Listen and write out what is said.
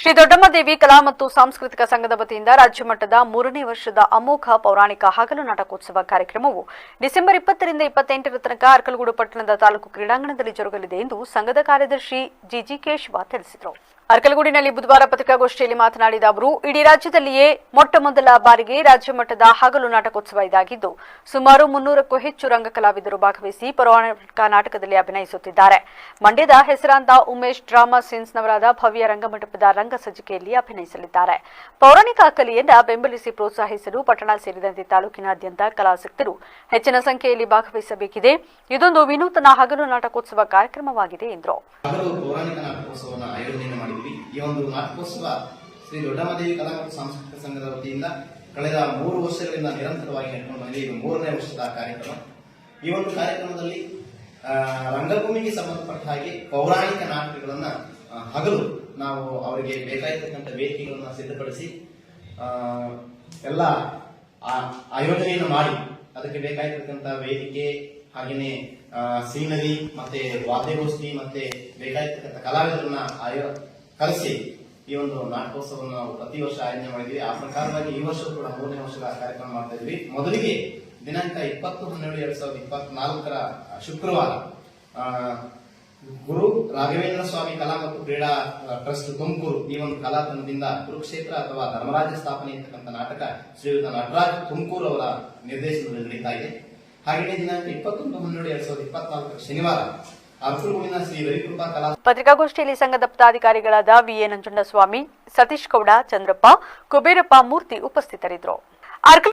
ಶ್ರೀ ದೊಡ್ಡಮ್ಮದೇವಿ ಕಲಾ ಮತ್ತು ಸಾಂಸ್ಕೃತಿಕ ಸಂಘದ ವತಿಯಿಂದ ರಾಜ್ಯ ಮಟ್ಟದ 3ನೇ ವರ್ಷದ ಅಮೋಘ ಪೌರಾಣಿಕ ಹಗಲು ನಾಟಕೋತ್ಸವ ಕಾರ್ಯಕ್ರಮವು ಡಿಸೆಂಬರ್ 20 ರಿಂದ 28ರ ತನಕ ಅರ್ಕಲಗೂಡು ಪಟ್ಟಣದ ತಾಲೂಕು ಕ್ರೀಡಾಂಗಣದಲ್ಲಿ ಜರುಗಲಿದೆ ಎಂದು ಸಂಘದ ಕಾರ್ಯದರ್ಶಿ ಜಿಜಿ ಕೇಶವ ತಿಳಿಸಿದರು. ಅರ್ಕಲಗೂಡಿನಲ್ಲಿ ಬುಧವಾರ ಪತ್ರಿಕಾಗೋಷ್ಠಿಯಲ್ಲಿ ಮಾತನಾಡಿದ ಅವರು, ಇಡೀ ರಾಜ್ಯದಲ್ಲಿಯೇ ಮೊಟ್ಟಮೊದಲ ಬಾರಿಗೆ ರಾಜ್ಯ ಮಟ್ಟದ ಹಗಲು ನಾಟಕೋತ್ಸವ ಇದಾಗಿದ್ದು, ಸುಮಾರು 300ಕ್ಕೂ ಹೆಚ್ಚು ರಂಗ ಕಲಾವಿದರು ಭಾಗವಹಿಸಿ ಪೌರಾಣಿಕ ನಾಟಕದಲ್ಲಿ ಅಭಿನಯಿಸುತ್ತಿದ್ದಾರೆ. ಮಂಡ್ಯದ ಹೆಸರಾಂತ ಉಮೇಶ್ ಡ್ರಾಮಾ ಸೀನ್ಸ್ನವರಾದ ಭವ್ಯ ರಂಗಮಂಟಪದ ರಂಗ ಸಜ್ಜಿಕೆಯಲ್ಲಿ ಅಭಿನಯಿಸಲಿದ್ದಾರೆ. ಪೌರಾಣಿಕ ಕಲೆಯನ್ನ ಬೆಂಬಲಿಸಿ ಪ್ರೋತ್ಸಾಹಿಸಲು ಪಟ್ಟಣ ಸೇರಿದಂತೆ ತಾಲೂಕಿನಾದ್ಯಂತ ಕಲಾಸಕ್ತರು ಹೆಚ್ಚಿನ ಸಂಖ್ಯೆಯಲ್ಲಿ ಭಾಗವಹಿಸಬೇಕಿದೆ. ಇದೊಂದು ವಿನೂತನ ಹಗಲು ನಾಟಕೋತ್ಸವ ಕಾರ್ಯಕ್ರಮವಾಗಿದೆ ಎಂದರು. ಈ ಒಂದು ನಾಟಕೋತ್ಸವ ಶ್ರೀ ದೊಡ್ಡಮ್ಮದೇವಿ ಕಲಾ ಮತ್ತು ಸಾಂಸ್ಕೃತಿಕ ಸಂಘದ ವತಿಯಿಂದ ಕಳೆದ 3 ವರ್ಷಗಳಿಂದ ನಿರಂತರವಾಗಿ ನಡೆಕೊಂಡು ಬಂದಿದೆ. ಇದು 3ನೇ ವರ್ಷದ ಕಾರ್ಯಕ್ರಮ. ಈ ಒಂದು ಕಾರ್ಯಕ್ರಮದಲ್ಲಿ ರಂಗಭೂಮಿಗೆ ಸಂಬಂಧಪಟ್ಟ ಹಾಗೆ ಪೌರಾಣಿಕ ನಾಟಕಗಳನ್ನ ಹಗಲು ನಾವು ಅವರಿಗೆ ಬೇಕಾಗಿರ್ತಕ್ಕಂಥ ವೇದಿಕೆಗಳನ್ನ ಸಿದ್ಧಪಡಿಸಿ ಎಲ್ಲ ಆಯೋಜನೆಯನ್ನು ಮಾಡಿ ಅದಕ್ಕೆ ಬೇಕಾಗಿರ್ತಕ್ಕಂಥ ವೇದಿಕೆ ಹಾಗೆಯೇ ಸೀನರಿ ಮತ್ತೆ ವಾದ್ಯಗೋಷ್ಠಿ ಮತ್ತೆ ಬೇಕಾಗಿರ್ತಕ್ಕಂಥ ಕಲಾವಿದರನ್ನ ಕರೆಸಿ ಈ ಒಂದು ನಾಟಕೋತ್ಸವವನ್ನು ನಾವು ಪ್ರತಿ ವರ್ಷ ಆಯೋಜನೆ ಮಾಡಿದ್ವಿ. ಆ ಪ್ರಕಾರವಾಗಿ ಈ ವರ್ಷ ಕೂಡ 3ನೇ ವರ್ಷದ ಕಾರ್ಯಕ್ರಮ ಮಾಡ್ತಾ ಇದ್ವಿ. ಮೊದಲಿಗೆ ದಿನಾಂಕ 20/12/2024 ಶುಕ್ರವಾರ ಗುರು ರಾಘವೇಂದ್ರ ಸ್ವಾಮಿ ಕಲಾ ಮತ್ತು ಕ್ರೀಡಾ ಟ್ರಸ್ಟ್ ತುಮಕೂರು ಈ ಒಂದು ಕಲಾ ತಂಡದಿಂದ ಕುರುಕ್ಷೇತ್ರ ಅಥವಾ ಧರ್ಮರಾಜ್ಯ ಸ್ಥಾಪನೆ ಇರ್ತಕ್ಕಂಥ ನಾಟಕ ಶ್ರೀಯುತ ನಟರಾಜ್ ತುಮಕೂರು ಅವರ ನಿರ್ದೇಶನದಲ್ಲಿ ನಡೀತಾ ಇದೆ. ಹಾಗೆಯೇ ದಿನಾಂಕ 21/12/2024 ಶನಿವಾರ ಅರ್ಕಲಗೂಡಿನ ಶ್ರೀ ರವಿಕೃಪಾ ಕಲಾ ಪತ್ರಿಕಾಗೋಷ್ಠಿಯಲ್ಲಿ ಸಂಘದ ಪದಾಧಿಕಾರಿಗಳಾದ ವಿಎ ನಂಜುಂಡಸ್ವಾಮಿ, ಸತೀಶ್ ಗೌಡ, ಚಂದ್ರಪ್ಪ, ಕುಬೇರಪ್ಪ ಮೂರ್ತಿ ಉಪಸ್ಥಿತರಿದ್ದರು.